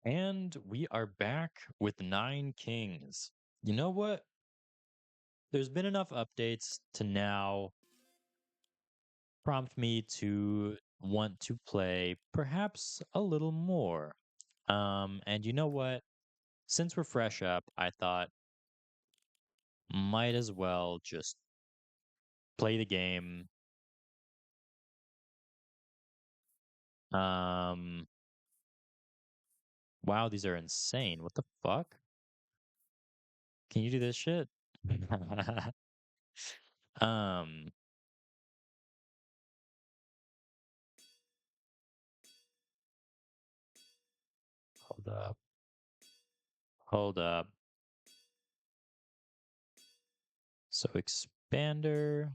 And we are back with Nine Kings. You know what? There's been enough updates to now prompt me to want to play perhaps a little more. And you know what? Since we're fresh up, I thought might as well just play the game. Um, wow, these are insane. What the fuck? Can you do this shit? um, hold up. Hold up. So expander.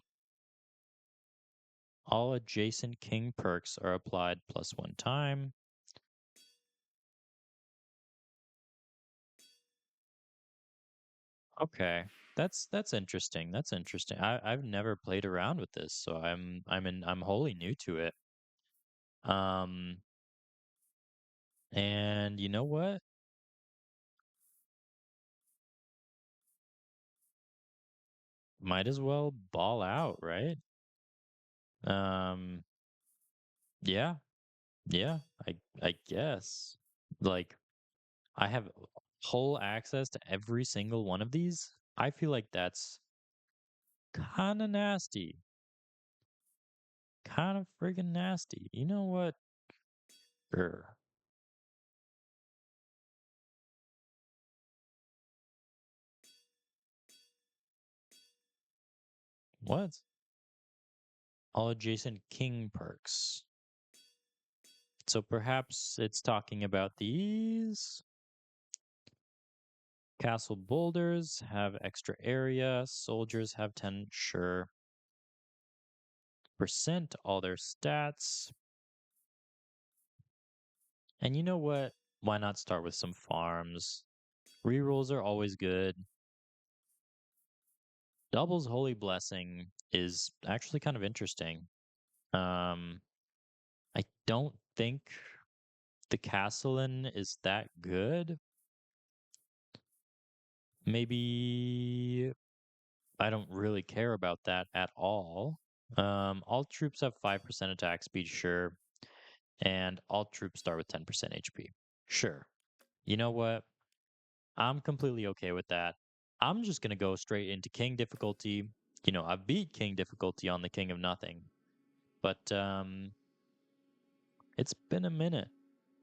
All adjacent king perks are applied plus one time. Okay. That's interesting. That's interesting. I've never played around with this, so I'm wholly new to it. Um and you know what? Might as well ball out, right? Um yeah. Yeah, I guess. Like I have whole access to every single one of these. I feel like that's kind of nasty. Kind of friggin' nasty. You know what? Sure. What? All adjacent king perks. So perhaps it's talking about these. Castle boulders have extra area. Soldiers have 10, sure. Percent all their stats. And you know what? Why not start with some farms? Rerolls are always good. Double's Holy Blessing is actually kind of interesting. Um, I don't think the Castellan is that good. Maybe I don't really care about that at all. All troops have 5% attack speed, sure. And all troops start with 10% HP. Sure. You know what? I'm completely okay with that. I'm just going to go straight into King difficulty. You know, I've beat King difficulty on the King of Nothing. But it's been a minute.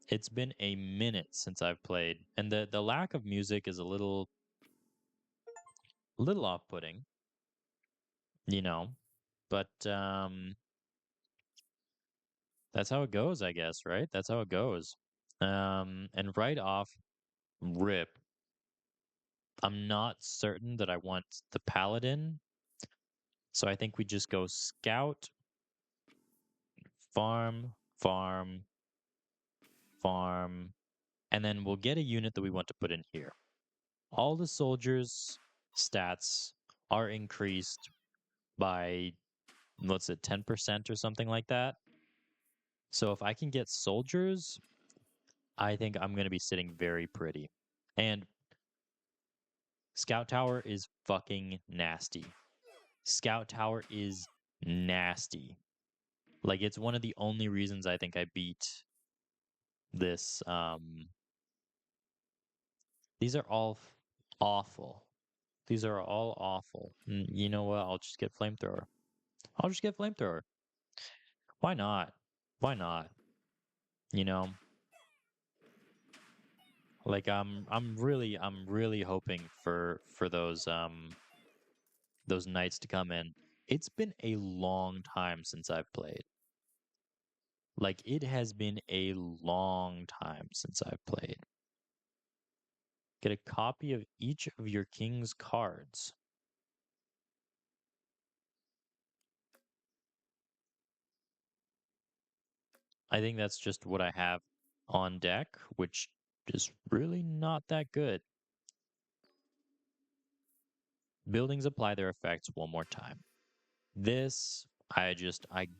It's been a minute since I've played. And the lack of music is a little off-putting, you know. But that's how it goes, I guess, right? That's how it goes. And right off rip, I'm not certain that I want the paladin. So I think we just go scout, farm, farm, farm, and then we'll get a unit that we want to put in here. All the soldiers' stats are increased by, what's it, 10% or something like that. So if I can get soldiers, I think I'm going to be sitting very pretty. And Scout Tower is fucking nasty. Scout Tower is nasty. Like it's one of the only reasons I think I beat this. These are all awful. These are all awful. You know what? I'll just get flamethrower. I'll just get flamethrower. Why not? Why not? You know, like I'm really hoping for those knights to come in. It's been a long time since I've played. Like it has been a long time since I've played. Get a copy of each of your king's cards. I think that's just what I have on deck, which is really not that good. Buildings apply their effects one more time. This, I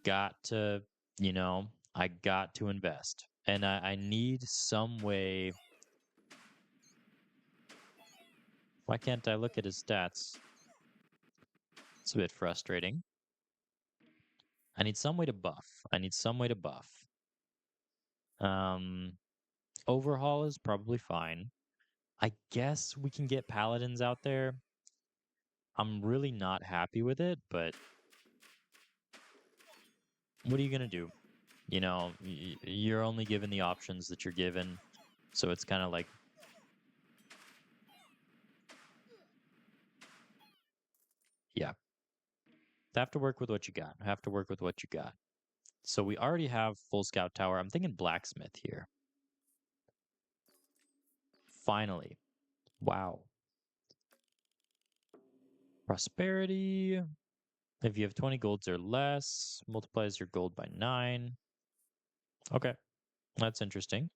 got to, I got to invest. And I need some way. Why can't I look at his stats? It's a bit frustrating. I need some way to buff. I need some way to buff. Um, Overhaul is probably fine. I guess we can get paladins out there. I'm really not happy with it, but what are you gonna do? You know, you're only given the options that you're given, so it's kind of like, yeah, have to work with what you got. Have to work with what you got. So we already have full scout tower. I'm thinking blacksmith here. Finally, wow. Prosperity. If you have 20 golds or less, multiplies your gold by 9. Okay, that's interesting.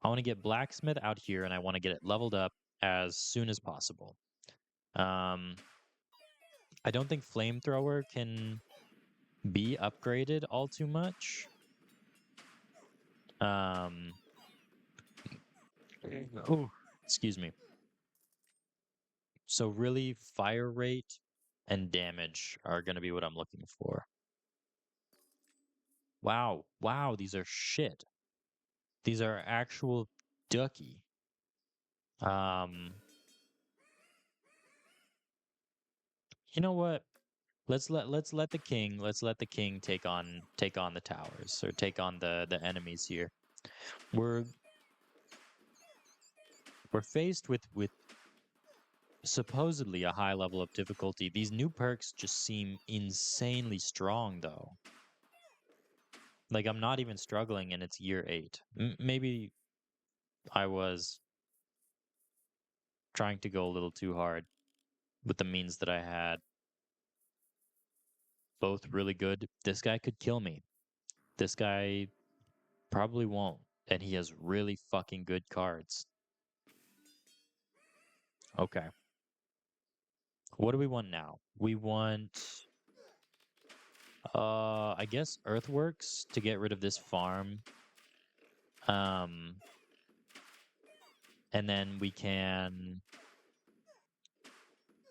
I want to get blacksmith out here and I want to get it leveled up as soon as possible. Um, I don't think flamethrower can be upgraded all too much. Um, oh, excuse me. So really, fire rate and damage are going to be what I'm looking for. Wow, wow, these are shit. These are actual ducky. Um, you know what? Let's let the king take on the towers or take on the enemies here. We're we're faced with supposedly a high level of difficulty. These new perks just seem insanely strong though. Like I'm not even struggling and it's year 8. Maybe I was trying to go a little too hard with the means that I had. Both really good. This guy could kill me. This guy probably won't. And he has really fucking good cards. Okay. What do we want now? We want I guess earthworks to get rid of this farm. Um and then we can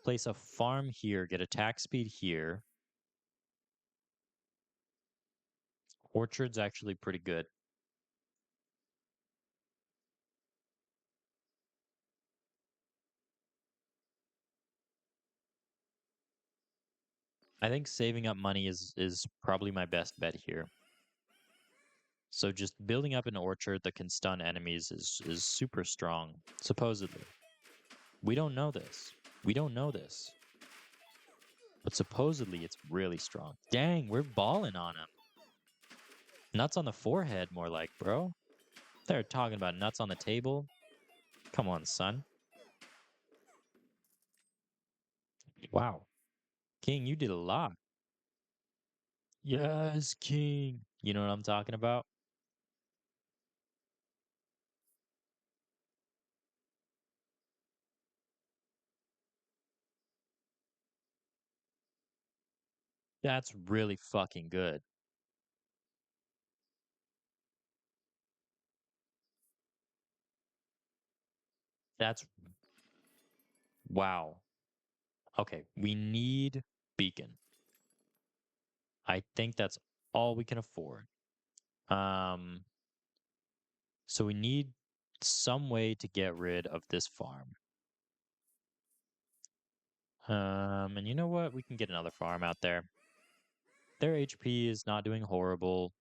place a farm here, get attack speed here. Orchard's actually pretty good. I think saving up money is probably my best bet here. So just building up an orchard that can stun enemies is super strong, supposedly. We don't know this. We don't know this. But supposedly it's really strong. Dang, we're balling on him. Nuts on the forehead, more like, bro. They're talking about nuts on the table. Come on, son. Wow. King, you did a lot. Yes, King. You know what I'm talking about? That's really fucking good. That's wow. Okay, we need beacon. I think that's all we can afford. Um, so we need some way to get rid of this farm. And you know what? We can get another farm out there. Their HP is not doing horrible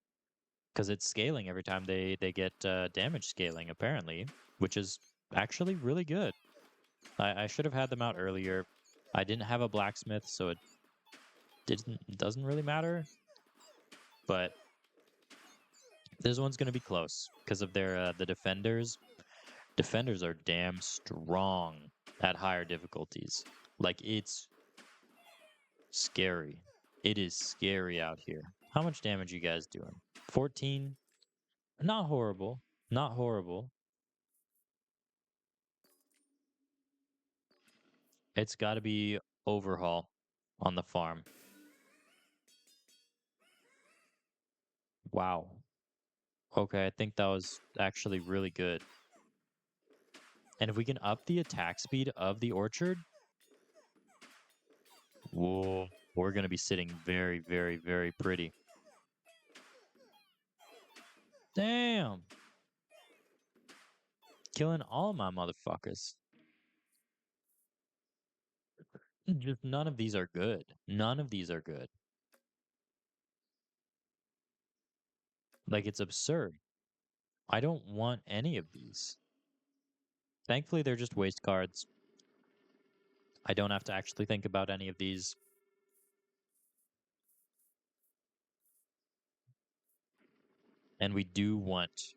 because it's scaling every time they get damage scaling, apparently, which is actually really good. I should have had them out earlier. I didn't have a blacksmith, so it doesn't really matter. But this one's gonna be close because of their the defenders. Defenders are damn strong at higher difficulties. Like it's scary. It is scary out here. How much damage you guys doing? 14? Not horrible. Not horrible. It's got to be overhaul on the farm. Wow. Okay, I think that was actually really good. And if we can up the attack speed of the orchard, whoa, we're going to be sitting very, very, very pretty. Damn. Killing all my motherfuckers. Just none of these are good. None of these are good. Like, it's absurd. I don't want any of these. Thankfully, they're just waste cards. I don't have to actually think about any of these. And we do want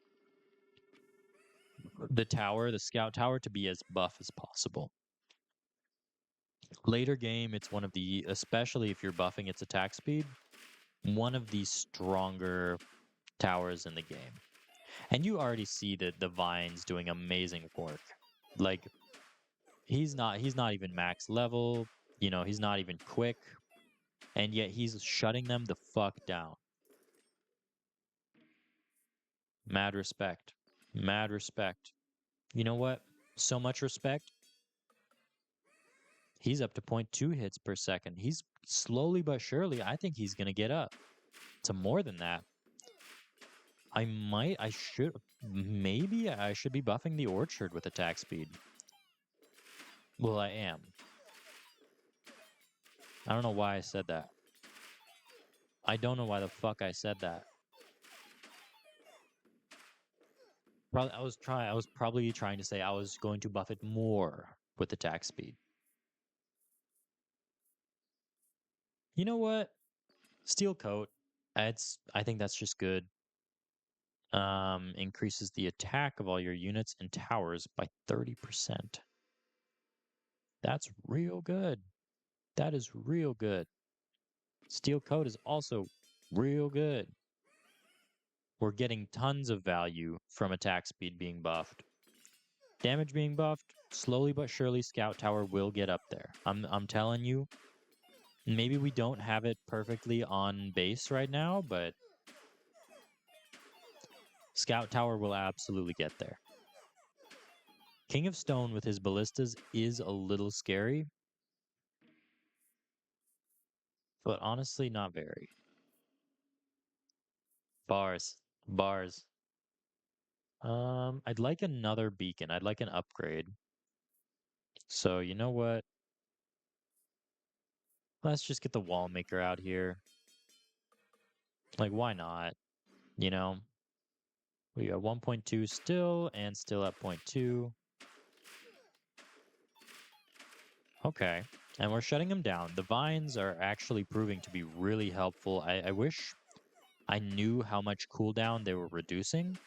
the tower, the scout tower, to be as buff as possible. Later game, it's one of the, especially if you're buffing its attack speed, one of the stronger towers in the game. And you already see that the Vine's doing amazing work. Like, he's not even max level, you know, he's not even quick, and yet he's shutting them the fuck down. Mad respect. Mad respect. You know what? So much respect. He's up to 0.2 hits per second. He's slowly but surely, I think he's going to get up to more than that. Maybe I should be buffing the orchard with attack speed. Well, I am. I don't know why I said that. I don't know why the fuck I said that. I was probably trying to say I was going to buff it more with attack speed. You know what? Steel coat. I think that's just good. Increases the attack of all your units and towers by 30%. That's real good. That is real good. Steel coat is also real good. We're getting tons of value from attack speed being buffed. Damage being buffed, slowly but surely Scout Tower will get up there. I'm telling you. Maybe we don't have it perfectly on base right now, but Scout Tower will absolutely get there. King of Stone with his ballistas is a little scary, but honestly not very. Bars. Bars. I'd like another beacon. I'd like an upgrade. So, you know what? Let's just get the wall maker out here. Like, why not? You know? We got 1.2 still, and still at 0.2. Okay. And we're shutting them down. The vines are actually proving to be really helpful. I wish I knew how much cooldown they were reducing.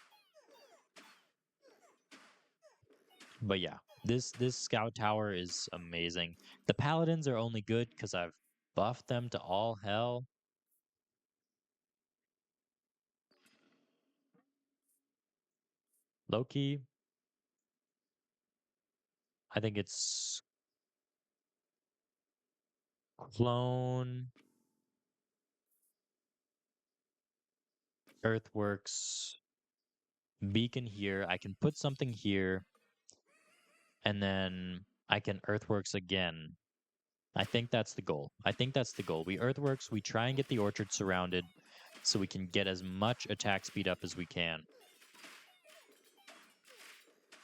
But yeah, this scout tower is amazing. The paladins are only good because I've buffed them to all hell. Loki, I think it's clone, earthworks, beacon here. I can put something here, and then I can earthworks again. I think that's the goal. I think that's the goal. We earthworks, we try and get the orchard surrounded so we can get as much attack speed up as we can.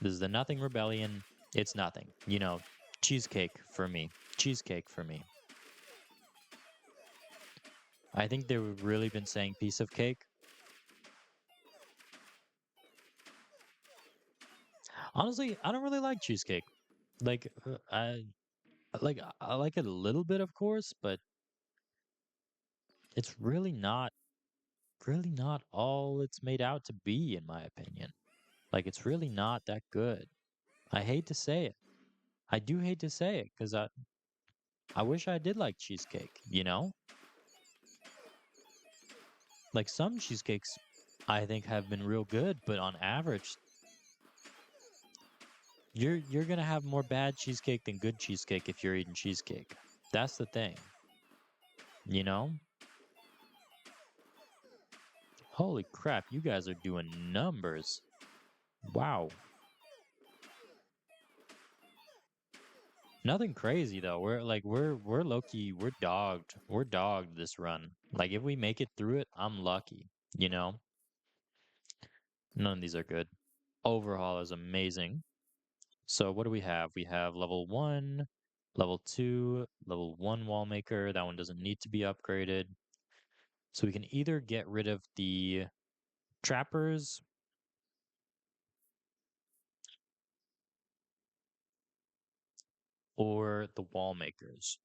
This is the Nothing Rebellion. It's nothing. You know, cheesecake for me. Cheesecake for me. I think they've really been saying piece of cake. Honestly, I don't really like cheesecake. Like, I like it a little bit, of course, but it's really not all it's made out to be, in my opinion. Like, it's really not that good. I hate to say it. I do hate to say it, because I wish I did like cheesecake, you know? Like, some cheesecakes I think have been real good, but on average, you're gonna have more bad cheesecake than good cheesecake if you're eating cheesecake. That's the thing. You know? Holy crap, you guys are doing numbers. Wow. Nothing crazy though. We're low key. We're dogged. We're dogged this run. Like if we make it through it, I'm lucky. You know. None of these are good. Overhaul is amazing. So what do we have? We have level 1, level 2, level 1 wall maker. That one doesn't need to be upgraded. So we can either get rid of the trappers or the wall makers.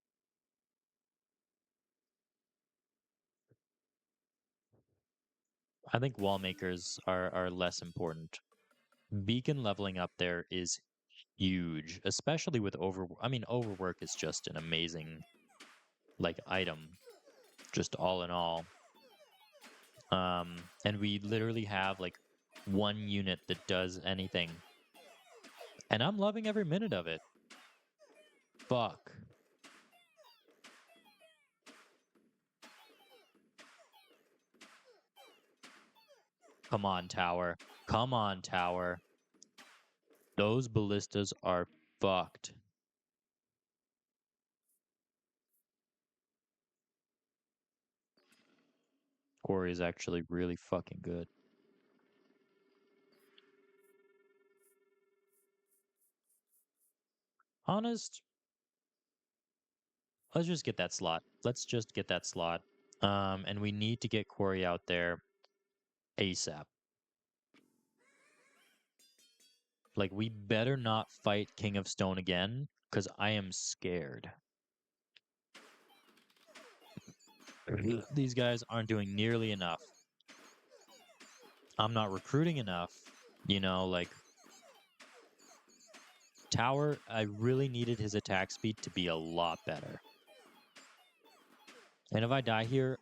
I think wall makers are less important. Beacon leveling up there is huge, especially with overwork is just an amazing like item, just all in all. And we literally have like one unit that does anything. And I'm loving every minute of it. Fuck. Come on, tower. Come on, tower. Those ballistas are fucked. Quarry is actually really fucking good. Honest, let's just get that slot. Let's just get that slot. And we need to get Quarry out there ASAP. Like, we better not fight King of Stone again, because I am scared. These guys aren't doing nearly enough. I'm not recruiting enough. You know, like, Tower, I really needed his attack speed to be a lot better. And if I die here,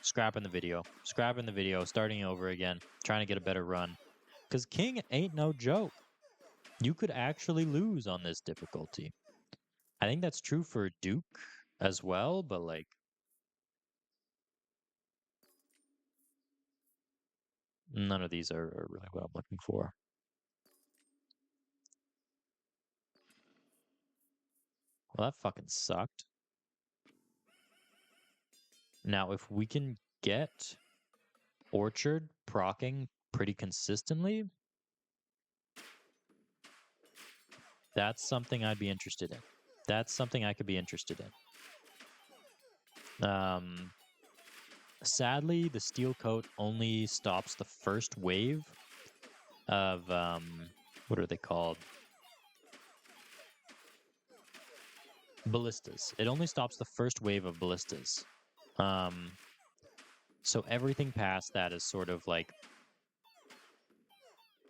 scrapping the video, starting over again, trying to get a better run. Because King ain't no joke. You could actually lose on this difficulty. I think that's true for Duke as well, but like, none of these are really what I'm looking for. Well, that fucking sucked. Now, if we can get Orchard proccing pretty consistently, that's something I'd be interested in. That's something I could be interested in. Sadly, the steel coat only stops the first wave of what are they called? Ballistas. It only stops the first wave of ballistas. So everything past that is sort of like,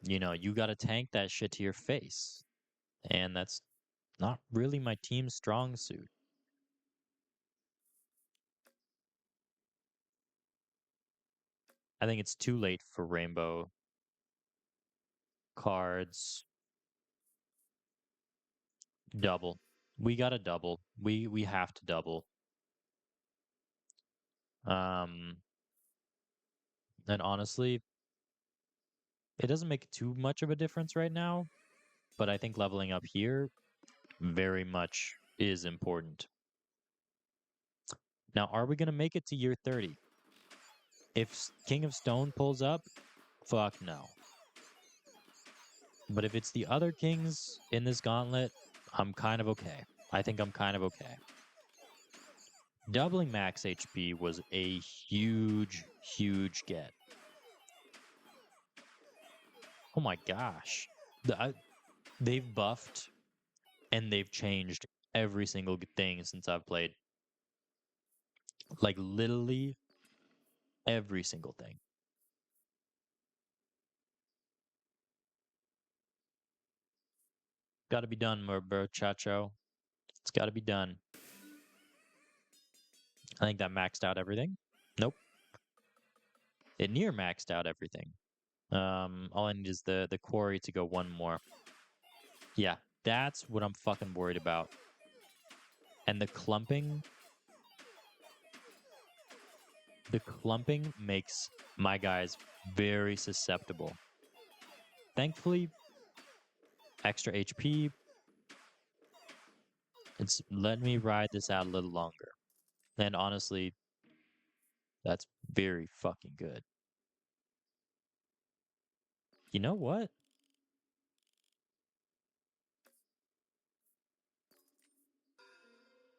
you know, you got to tank that shit to your face. And that's not really my team's strong suit. I think it's too late for rainbow cards. Double. We got to double. We have to double. And honestly, it doesn't make too much of a difference right now, but I think leveling up here very much is important. Now, are we going to make it to year 30? If King of Stone pulls up, fuck no. But if it's the other kings in this gauntlet, I'm kind of okay. I think I'm kind of okay. Doubling max HP was a huge, huge get. Oh my gosh. They've buffed and they've changed every single thing since I've played. Like literally every single thing. Got to be done, Chacho. It's got to be done. I think that maxed out everything. Nope. It near maxed out everything. All I need is the quarry to go one more. Yeah, that's what I'm fucking worried about. And the clumping makes my guys very susceptible. Thankfully, extra HP It's let me ride this out a little longer. And honestly, that's very fucking good. You know what?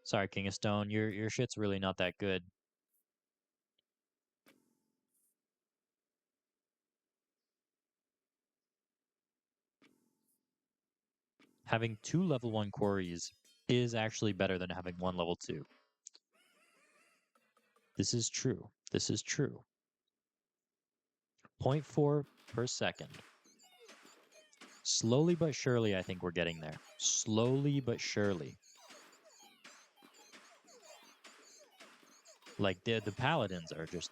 Sorry, King of Stone, your shit's really not that good. Having 2 level 1 quarries is actually better than having 1 level 2. This is true. This is true. 0.4 per second. Slowly but surely, I think we're getting there. Slowly but surely. Like the paladins are just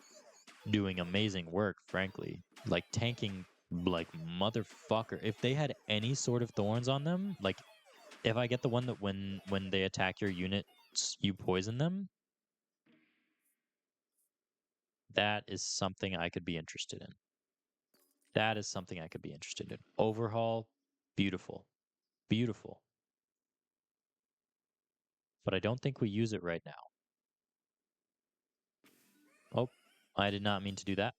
doing amazing work, frankly. Like tanking like motherfucker. If they had any sort of thorns on them, like if I get the one that when they attack your unit, you poison them, that is something I could be interested in. That is something I could be interested in. Overhaul, beautiful. Beautiful. But I don't think we use it right now. Oh, I did not mean to do that.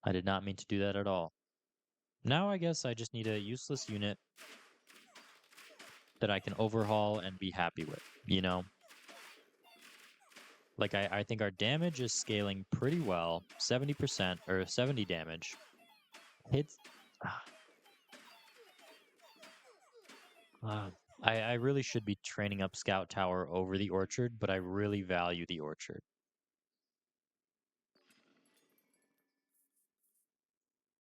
I did not mean to do that at all. Now I guess I just need a useless unit that I can overhaul and be happy with, you know? Like, I think our damage is scaling pretty well. 70% or 70 damage. Hits. I really should be training up Scout Tower over the Orchard, but I really value the Orchard.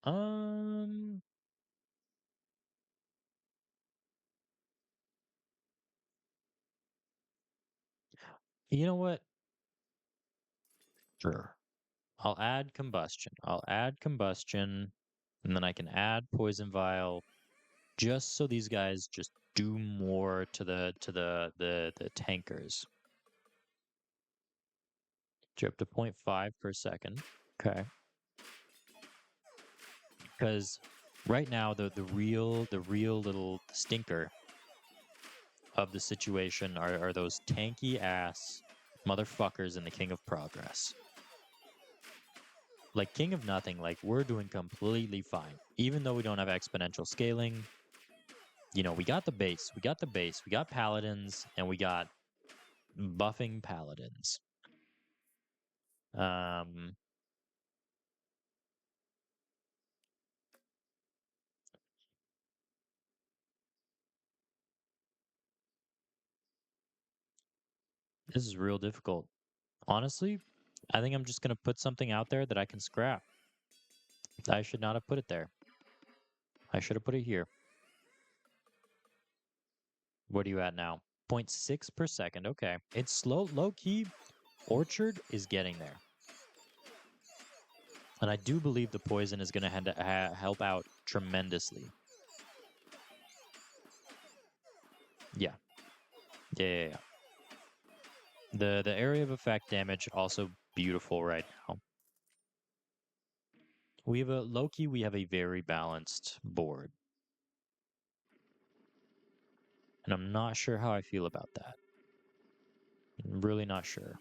Um, you know what? Sure. I'll add combustion. I'll add combustion, and then I can add poison vial, just so these guys just do more to the tankers. Drip to 0.5 per second. Okay. Because right now the real little stinker of the situation are those tanky ass motherfuckers in the King of Progress. Like King of Nothing, like we're doing completely fine. Even though we don't have exponential scaling, you know, we got the base. We got the base. We got paladins and we got buffing paladins. Um this is real difficult. Honestly, I think I'm just going to put something out there that I can scrap. I should not have put it there. I should have put it here. What are you at now? 0.6 per second. Okay. It's slow, low key. Orchard is getting there. And I do believe the poison is going to help out tremendously. Yeah. Yeah. The area of effect damage also beautiful right now. We have a low key, we have a very balanced board. And I'm not sure how I feel about that. I'm really not sure.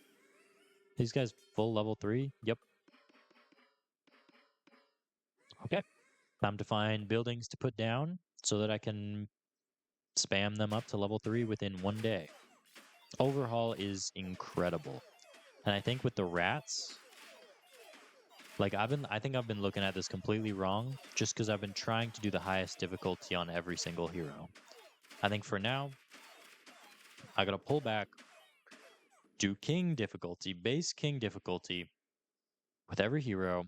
These guys full level 3? Yep. Okay. Time to find buildings to put down so that I can spam them up to level 3 within 1 day. Overhaul is incredible. And I think with the rats, like I think I've been looking at this completely wrong just because I've been trying to do the highest difficulty on every single hero. I think for now, I gotta pull back, do king difficulty, base king difficulty with every hero,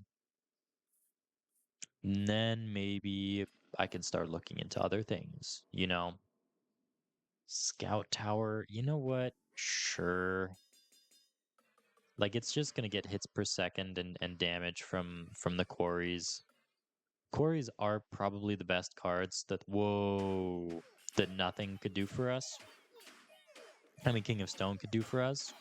and then maybe I can start looking into other things, you know? Scout Tower, you know what? Sure. Like it's just gonna get hits per second and damage from the quarries. Quarries are probably the best cards that that nothing could do for us. I mean King of Stone could do for us.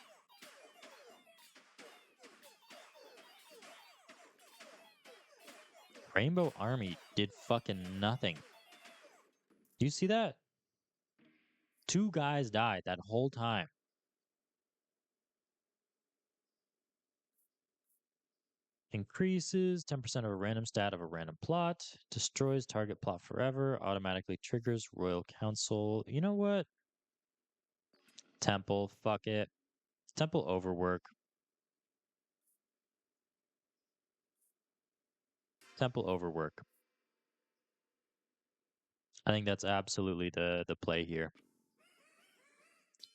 Rainbow Army did fucking nothing. Do you see that? Two guys died that whole time. Increases 10% of a random stat of a random plot. Destroys target plot forever. Automatically triggers Royal Council. You know what? Temple. Fuck it. Temple overwork. Temple overwork. I think that's absolutely the play here.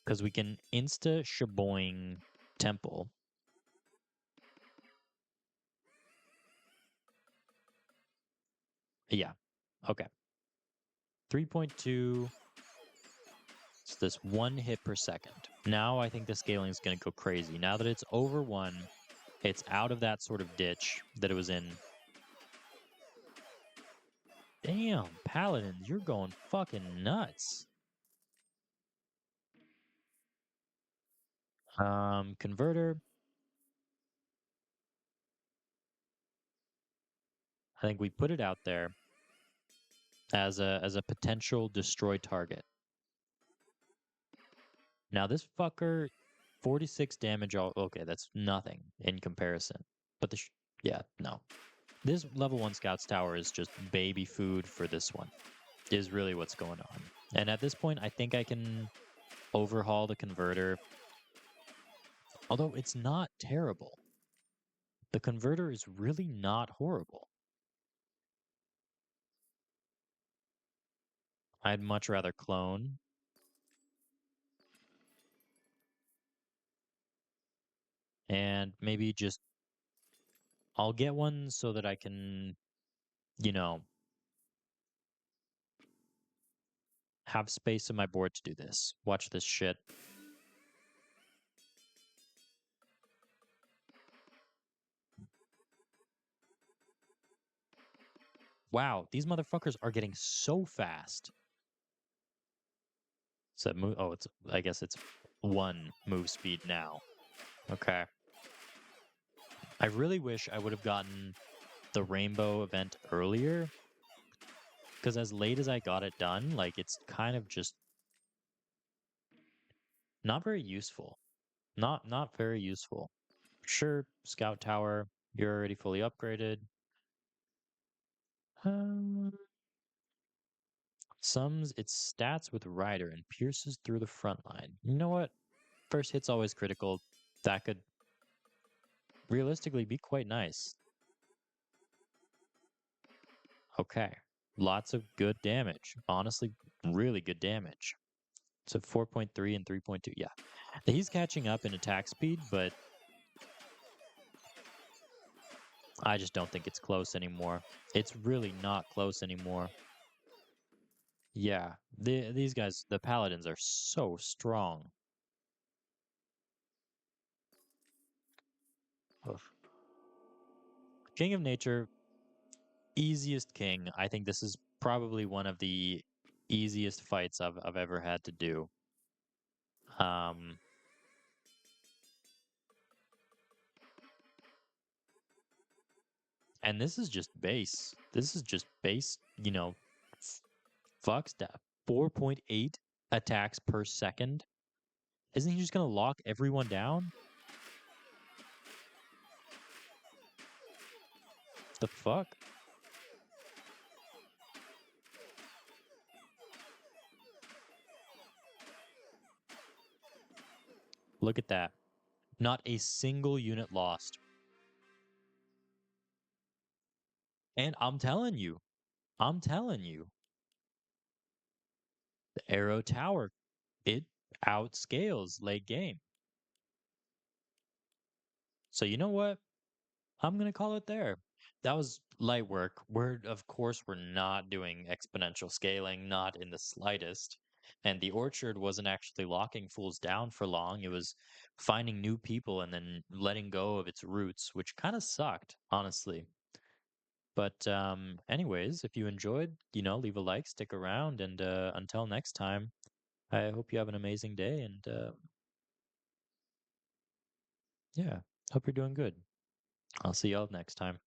Because we can insta shaboing Temple. Yeah. Okay. 3.2. It's this 1 hit per second. Now I think the scaling is going to go crazy. Now that it's over 1, it's out of that sort of ditch that it was in. Damn, Paladins, you're going fucking nuts. Converter. I think we put it out there as a potential destroy target. Now this fucker, 46 damage. Okay, that's nothing in comparison. But yeah, no. This level 1 Scouts Tower is just baby food for this one, is really what's going on. And at this point, I think I can overhaul the converter. Although it's not terrible. The converter is really not horrible. I'd much rather clone. And maybe just I'll get one so that I can, you know, have space in my board to do this. Watch this shit. Wow, these motherfuckers are getting so fast. So move. Oh, I guess it's 1 move speed now. Okay. I really wish I would have gotten the rainbow event earlier. Because as late as I got it done, like it's kind of just not very useful. Not very useful. Sure, Scout Tower, you're already fully upgraded. Sums its stats with Rider and pierces through the front line. You know what? First hit's always critical. That could realistically be quite nice. Okay. Lots of good damage. Honestly, really good damage. So 4.3 and 3.2. Yeah. He's catching up in attack speed, but I just don't think it's close anymore. It's really not close anymore. Yeah. These guys, the Paladins, are so strong. Oof. King of Nature, easiest king. I think this is probably one of the easiest fights I've ever had to do. Um, and this is just base. This is just base, fuck stuff. 4.8 attacks per second. Isn't he just gonna lock everyone down? The fuck? Look at that. Not a single unit lost. And I'm telling you, the Arrow Tower, it outscales late game. So you know what? I'm gonna call it there. That was light work. Of course, we're not doing exponential scaling, not in the slightest. And the orchard wasn't actually locking fools down for long. It was finding new people and then letting go of its roots, which kind of sucked, honestly. But anyways, if you enjoyed, leave a like, stick around, and until next time, I hope you have an amazing day. And yeah, hope you're doing good. I'll see y'all next time.